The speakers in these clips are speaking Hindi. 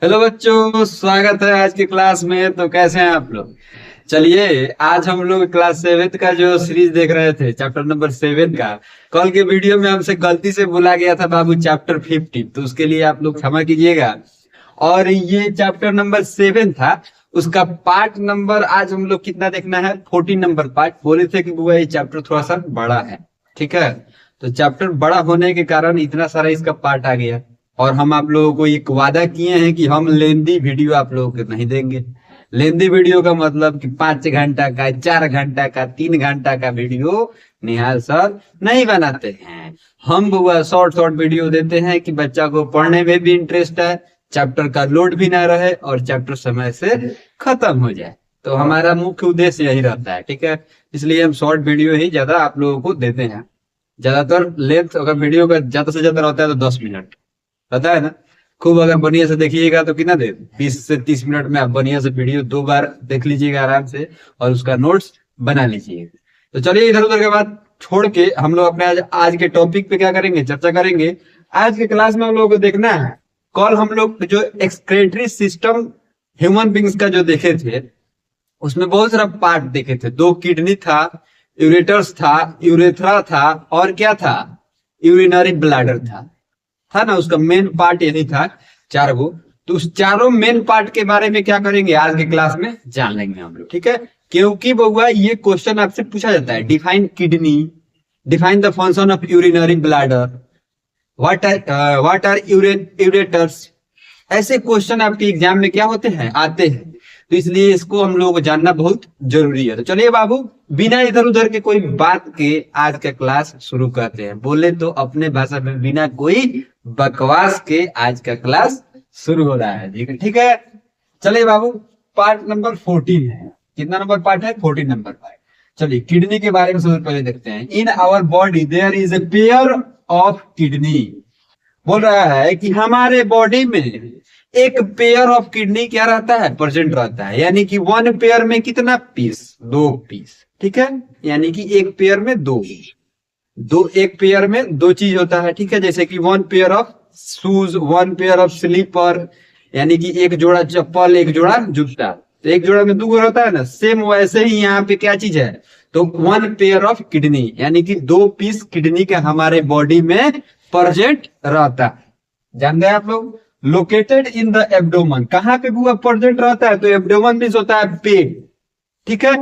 हेलो बच्चों, स्वागत है आज की क्लास में। तो कैसे हैं आप लोग? चलिए, आज हम लोग क्लास 7 का जो सीरीज देख रहे थे, चैप्टर नंबर 7 का। कल के वीडियो में हमसे गलती से बोला गया था बाबू चैप्टर 50, तो उसके लिए आप लोग क्षमा कीजिएगा। और ये चैप्टर नंबर 7 था, उसका पार्ट नंबर आज हम लोग कितना देखना है? 14 नंबर पार्ट। बोले थे कि बुआ ये चैप्टर थोड़ा सा बड़ा है, ठीक है। तो चैप्टर बड़ा होने के कारण इतना सारा इसका पार्ट आ गया। और हम आप लोगों को एक वादा किए हैं कि हम लेंदी वीडियो आप लोगों को नहीं देंगे। लेंदी वीडियो का मतलब कि 5 घंटा का, 4 घंटा का, 3 घंटा का वीडियो निहाल सर नहीं बनाते हैं। हम बुआ शॉर्ट शॉर्ट वीडियो देते हैं कि बच्चा को पढ़ने में भी इंटरेस्ट है, चैप्टर का लोड भी ना रहे और चैप्टर समय से खत्म हो जाए। तो हमारा मुख्य उद्देश्य यही रहता है, ठीक है। इसलिए हम शॉर्ट वीडियो ही ज्यादा आप लोगों को देते हैं। ज्यादातर लेंथ अगर वीडियो का ज्यादा से ज्यादा रहता है तो 10 मिनट, पता है ना। खूब अगर बढ़िया से देखिएगा तो कितना देर, 20 से 30 मिनट में आप बढ़िया से वीडियो 2 बार देख लीजिएगा आराम से, और उसका नोट्स बना लीजिएगा। तो चलिए, इधर उधर के बात छोड़ के हम लोग अपने आज के टॉपिक पे क्या करेंगे, चर्चा करेंगे। आज के क्लास में हम लोगों को देखना है, कल हम लोग जो एक्सक्रीटरी सिस्टम ह्यूमन बींग्स का जो देखे थे, उसमें बहुत सारा पार्ट देखे थे। 2 किडनी था, यूरेटर्स था, यूरेथ्रा था, और क्या था? यूरिनरी ब्लैडर था ना। उसका मेन पार्ट यही था, 4 गो। तो उस चारों मेन पार्ट के बारे में क्या करेंगे आज के क्लास में, जान लेंगे हम लोग, ठीक है। क्योंकि बउआ ये क्वेश्चन आपसे पूछा जाता है, define kidney, define the function of urinary bladder, what are ureters. ऐसे क्वेश्चन आपके एग्जाम में क्या होते हैं, आते हैं। तो इसलिए इसको हम लोगों को जानना बहुत जरूरी है। तो चलिए बाबू, बिना इधर उधर के कोई बात के आज का क्लास शुरू करते हैं। बोले तो अपने भाषा में बिना कोई बकवास के आज का क्लास शुरू हो रहा है, ठीक है। चलिए बाबू, पार्ट नंबर 14 है। कितना नंबर पार्ट है? 14 नंबर पार्ट। चलिए, किडनी के बारे में सबसे पहले देखते हैं। In our body there is a pair of kidney. बोल रहा है कि हमारे बॉडी में एक पेयर ऑफ किडनी क्या रहता है, प्रेजेंट रहता है। यानी कि 1 पेयर में कितना पीस? 2 पीस, ठीक है। यानी कि एक पेयर में एक पेयर में 2 चीज होता है, ठीक है। जैसे कि 1 pair of shoes, 1 pair of slipper, यानी कि एक जोड़ा चप्पल, एक जोड़ा जूता। तो एक जोड़ा में 2 रहता है ना, सेम वैसे ही यहाँ पे क्या चीज है, तो 1 पेयर ऑफ किडनी, यानी कि 2 पीस किडनी का हमारे बॉडी में प्रेजेंट रहता है। जान गए आप लोग। लोकेटेड इन द एब्डोमन, कहाँ पे बुआ प्रेजेंट रहता है? तो एब्डोमन मीन्स होता है पेट, ठीक है।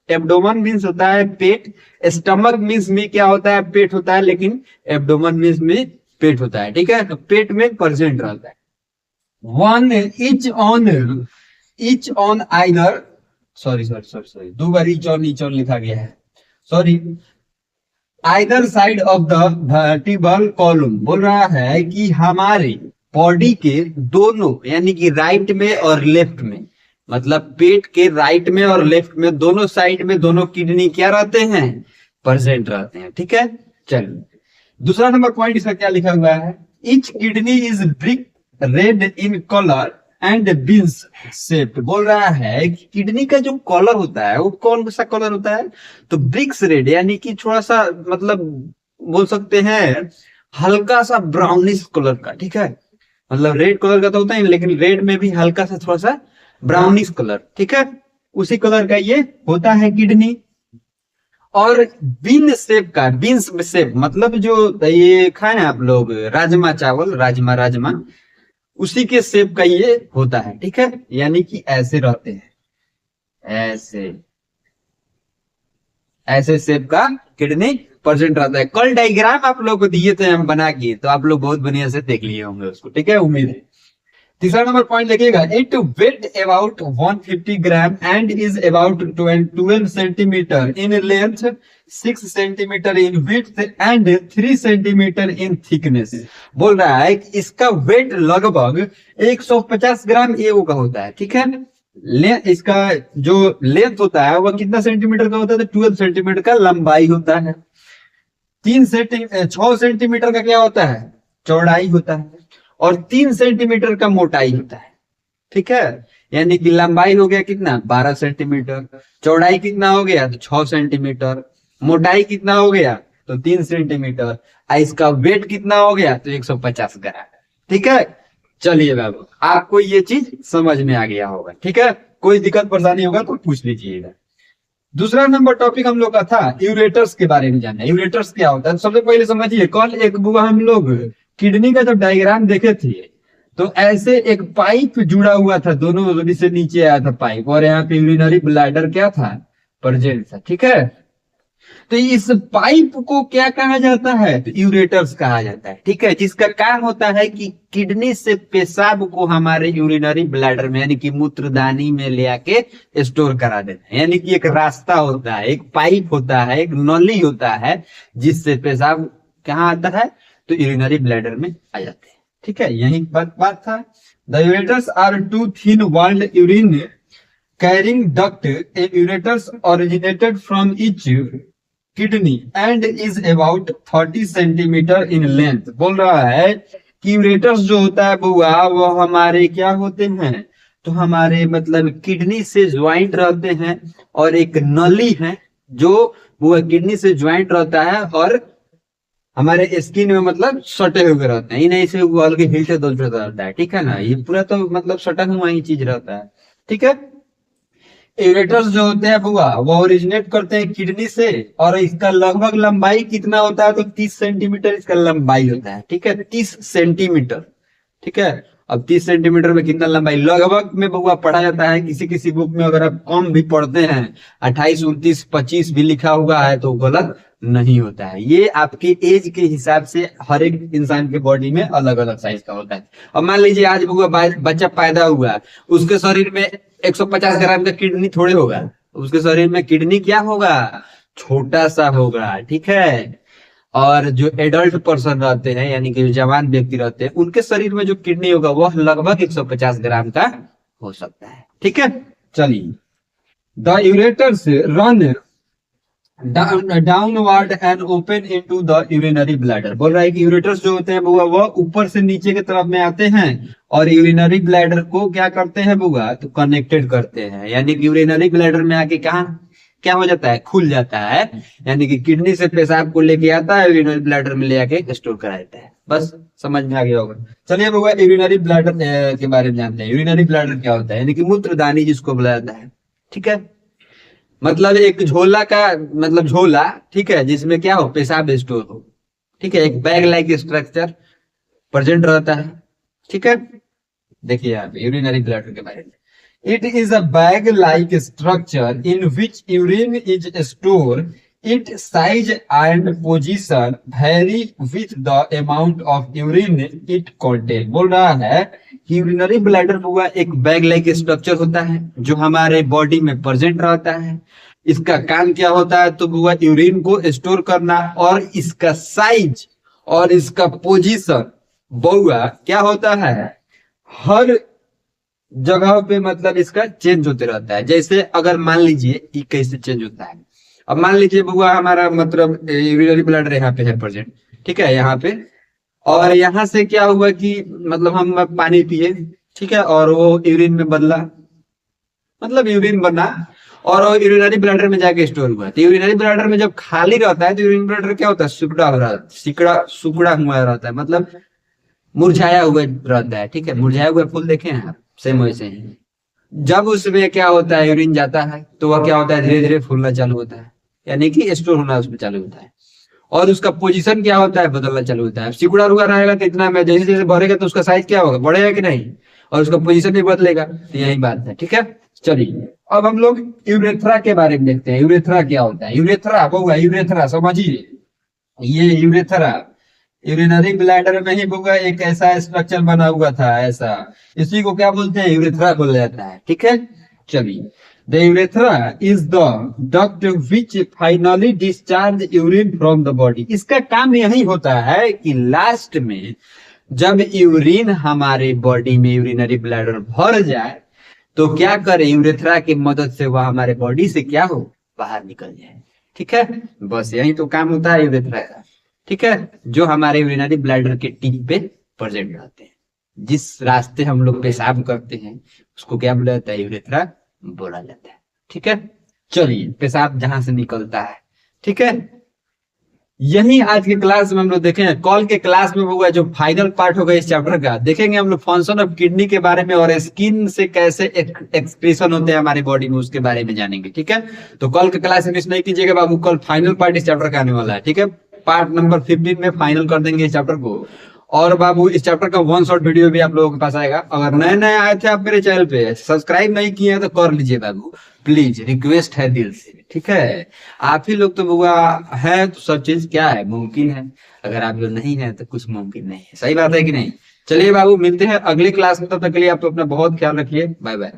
एब्डोमन मीन्स होता है पेट। स्टमक मीन्स में क्या होता है, पेट होता है, लेकिन एब्डोमन मीन्स में पेट होता है, ठीक है। तो पेट में प्रेजेंट रहता है। One etch on either, sorry 2 bar etch on लिखा गया है, sorry. Either side of the vertebral column. बोल रहा है कि हमारे बॉडी के दोनों, यानी कि राइट में और लेफ्ट में, मतलब पेट के राइट में और लेफ्ट में, दोनों साइड में दोनों किडनी क्या रहते हैं, प्रेजेंट रहते हैं, ठीक है। चलिए, दूसरा नंबर पॉइंट इसका क्या लिखा हुआ है? Each kidney is brick red in colour and beans shaped. बोल रहा है कि किडनी का जो कलर होता है वो कौन सा कलर होता है? तो ब्रिक्स रेड, यानी कि थोड़ा सा, मतलब बोल सकते हैं हल्का सा ब्राउनिश कलर का, ठीक है। मतलब रेड कलर का तो होता है, लेकिन रेड में भी हल्का सा थोड़ा सा ब्राउनिश कलर, ठीक है। उसी कलर का ये होता है किडनी। और बीन्स शेप मतलब जो ये खाए आप लोग, राजमा चावल, राजमा, उसी के शेप का ये होता है, ठीक है। यानी कि ऐसे रहते हैं, ऐसे शेप का किडनी प्रेजेंट रहता है। कल डायग्राम आप लोग को दिए थे हम बना के, तो आप लोग बहुत बढ़िया से देख लिए होंगे उसको, ठीक है, उम्मीद है। तीसरा नंबर पॉइंट देखिएगा। It weight about 150 gram and is about 12 centimetre in length, 6 centimetre in width and 3 centimetre in thickness. बोल रहा है कि इसका वेट लगभग 150 ग्राम एओ का होता है, ठीक है। इसका जो लेंथ होता है वह कितना सेंटीमीटर का होता है? तो 12 सेंटीमीटर का लंबाई होता है। 6 सेंटीमीटर का क्या होता है? चौड़ाई होता है। और 3 सेंटीमीटर का मोटाई होता है, ठीक है। यानी कि लंबाई हो गया कितना, 12 सेंटीमीटर, चौड़ाई कितना हो गया, तो 6 सेंटीमीटर, मोटाई कितना हो गया, तो 3 सेंटीमीटर, इसका वेट कितना हो गया, तो 150 ग्राम, ठीक है। चलिए बाबू, आपको ये चीज समझ में आ गया होगा, ठीक है। कोई दिक्कत परेशानी होगा तो पूछ लीजिएगा। दूसरा नंबर टॉपिक हम लोग का था यूरेटर्स के बारे में जानना। यूरेटर्स क्या होता है, तो सबसे पहले समझिए, कल एक बुआ हम लोग किडनी का जब डायग्राम देखे थे, तो ऐसे एक पाइप जुड़ा हुआ था, दोनों जोड़ी से नीचे आया था पाइप, और यहाँ पे यूरिनरी ब्लैडर क्या था, प्रेजेंट था, ठीक है। तो इस पाइप को क्या कहा जाता है, तो यूरेटर्स कहा जाता है, ठीक है, जिसका काम होता है कि किडनी से पेशाब को हमारे यूरिनरी ब्लैडर में यानी कि मूत्रदानी में ले आके स्टोर करा देते हैं। यानी कि एक रास्ता होता है, एक पाइप होता है, एक नली होता है, जिससे पेशाब कहाँ आता है, तो यूरिनरी ब्लैडर में आ जाते हैं, ठीक है। यही बात था। The ureters are two thin walled urine carrying duct. Ureters originated from each kidney and is about 30 centimetre in length. बोल रहा है कि यूरेटर्स जो होता है बुआ, वो हमारे क्या होते हैं, तो हमारे मतलब किडनी से ज्वाइंट रहते हैं, और एक नली है जो वो किडनी से ज्वाइंट रहता है और हमारे स्किन में मतलब सटे हुए रहते हैं, नहीं से वो हल्के हिलते डुलते रहता है, ठीक है ना। ये पूरा तो मतलब सटा हुआ ही चीज रहता है, ठीक है। यूरेटर्स जो होते हैं बुआ, वो ओरिजिनेट करते हैं किडनी से, और इसका लगभग लंबाई कितना होता है, तो 30 सेंटीमीटर इसका लंबाई होता है, ठीक है, 30 सेंटीमीटर, ठीक है। अब 30 सेंटीमीटर में कितना लंबाई लगभग में बुआ पढ़ा जाता है, किसी किसी बुक में अगर आप कम भी पढ़ते हैं, 28, 29, 25 भी लिखा हुआ है, तो गलत नहीं होता है। ये आपके एज के हिसाब से हर एक इंसान के बॉडी में अलग अलग साइज का होता है। अब मान लीजिए आज बुआ बच्चा पैदा हुआ, उसके शरीर में 150 ग्राम का किडनी थोड़े होगा, उसके शरीर में किडनी क्या होगा, छोटा सा होगा, ठीक है। और जो एडल्ट पर्सन रहते हैं यानी कि जो जवान व्यक्ति रहते हैं, उनके शरीर में जो किडनी होगा वह लगभग 150 ग्राम का हो सकता है, ठीक है। चलिए, the ureters run downward and open into the urinary bladder. बोल रहा है कि यूरेटर्स जो होते हैं बुआ, वह ऊपर से नीचे की तरफ में आते हैं और यूरिनरी ब्लैडर को क्या करते हैं बुआ, तो कनेक्टेड करते हैं। यानी कि यूरिनरी ब्लैडर में आके कहा क्या हो जाता है, खुल जाता है, यानी कि किडनी से पेशाब को लेके आता है, यूरिनरी ब्लैडर में ले आके स्टोर करा देता है। बस समझ में आ गया होगा। चलिए बुआ, यूरिनरी ब्लैडर के बारे में जानते हैं। यूरिनरी ब्लैडर क्या होता है, यानी कि मूत्रदानी जिसको बोला जाता है, ठीक है। मतलब एक झोला का मतलब झोला, ठीक है, जिसमें क्या हो, पेशाब स्टोर हो, ठीक है। एक बैग लाइक स्ट्रक्चर प्रेजेंट रहता है, ठीक है। देखिए यहाँ पे यूरिनरी ब्लैडर के बारे में, it is a bag like structure in which urine is store. It size and position very with the amount of urine it contain. बोल रहा है कि यूरिनरी ब्लैडर हुआ एक बैग लाइक स्ट्रक्चर होता है जो हमारे बॉडी में प्रेजेंट रहता है। इसका काम क्या होता है, तो हुआ यूरिन को स्टोर करना, और इसका साइज और इसका पोजीशन बउआ क्या होता है, हर जगह पे मतलब इसका चेंज होते रहता है। जैसे अगर मान लीजिए ये कैसे चेंज होता है, अब मान लीजिए बुआ हमारा मतलब यूरिनरी ब्लैडर यहाँ पे है प्रेजेंट, ठीक है, यहाँ पे, और यहाँ से क्या हुआ कि मतलब हम पानी पिए, ठीक है, और वो यूरिन में बदला, मतलब यूरिन बना और वो यूरिनरी ब्लैडर में जाके स्टोर हुआ। तो यूरिनरी ब्लैडर में जब खाली रहता है तो यूरिन ब्लैडर क्या होता है, सिकुड़ा हो रहा है, सिकुड़ा हुआ रहता है, मतलब मुरझाया हुआ रहता है, ठीक है। मुरझाया हुआ फूल देखे हैं आप, सेम वैसे ही जब उसमें क्या होता है, यूरिन जाता है, तो वह क्या होता है, धीरे धीरे फूलना चालू होता है, यानी कि स्टोर होना उसमें चालू होता है, और उसका पोजीशन क्या होता है, बदलना चालू होता है। सिकुड़ा रुका रहेगा तो इतना में जैसे जैसे बढ़ेगा तो उसका साइज क्या होगा, बढ़ेगा कि नहीं, और उसका पोजीशन भी बदलेगा। तो यही बात है, ठीक है। चलिए, अब हम लोग यूरेथ्रा के बारे में देखते हैं। यूरेथ्रा क्या होता है, यूरेथ्रा होगा, यूरेथ्रा समझिए, ये यूरेथ्रा यूरिनरी ब्लैडर में ही होगा, एक ऐसा स्ट्रक्चर बना हुआ था ऐसा, इसी को क्या बोलते हैं, यूरेथ्रा बोला जाता है, ठीक है। चलिए, the urethra is the duct which finally discharge urine from the body. इसका काम यही होता है कि लास्ट में जब यूरिन हमारे बॉडी में यूरिनरी ब्लैडर भर जाए तो क्या करे, यूरेथ्रा की मदद से वह हमारे बॉडी से क्या हो, बाहर निकल जाए, ठीक है। बस यही तो काम होता है यूरेथ्रा का, ठीक है, जो हमारे यूरिनरी ब्लैडर के टिप पे प्रेजेंट रहते हैं। जिस रास्ते हम लोग पेशाब करते हैं उसको क्या बोला जाता है, यूरेथ्रा बोला जाता है, ठीक है। चलिए, पेशाब जहां से निकलता है, ठीक है, यही आज के क्लास में हम लोग देखें। कल के क्लास में हुआ जो फाइनल पार्ट होगा इस चैप्टर का, देखेंगे हम लोग फंक्शन ऑफ किडनी के बारे में और स्किन से कैसे एक्सप्रेशन होते हैं हमारी बॉडी में, उसके बारे में जानेंगे। ठीक है, तो कल के क्लास मिस नहीं कीजिएगा बाबू, कल फाइनल पार्ट इस चैप्टर का आने वाला है। ठीक है, पार्ट नंबर 15 में फाइनल कर देंगे इस चैप्टर को। और बाबू इस चैप्टर का वन शॉट वीडियो भी आप लोगों के पास आएगा। अगर नए नए आए थे आप मेरे चैनल पे, सब्सक्राइब नहीं किए हैं तो कर लीजिए बाबू, प्लीज, रिक्वेस्ट है दिल से। ठीक है, आप ही लोग तो बुआ है तो सब चीज क्या है मुमकिन है, अगर आप लोग नहीं है तो कुछ मुमकिन नहीं है। सही बात है कि नहीं? चलिए बाबू, मिलते हैं अगली क्लास में, तब तक के लिए आप तो अपना बहुत ख्याल रखिए। Bye bye.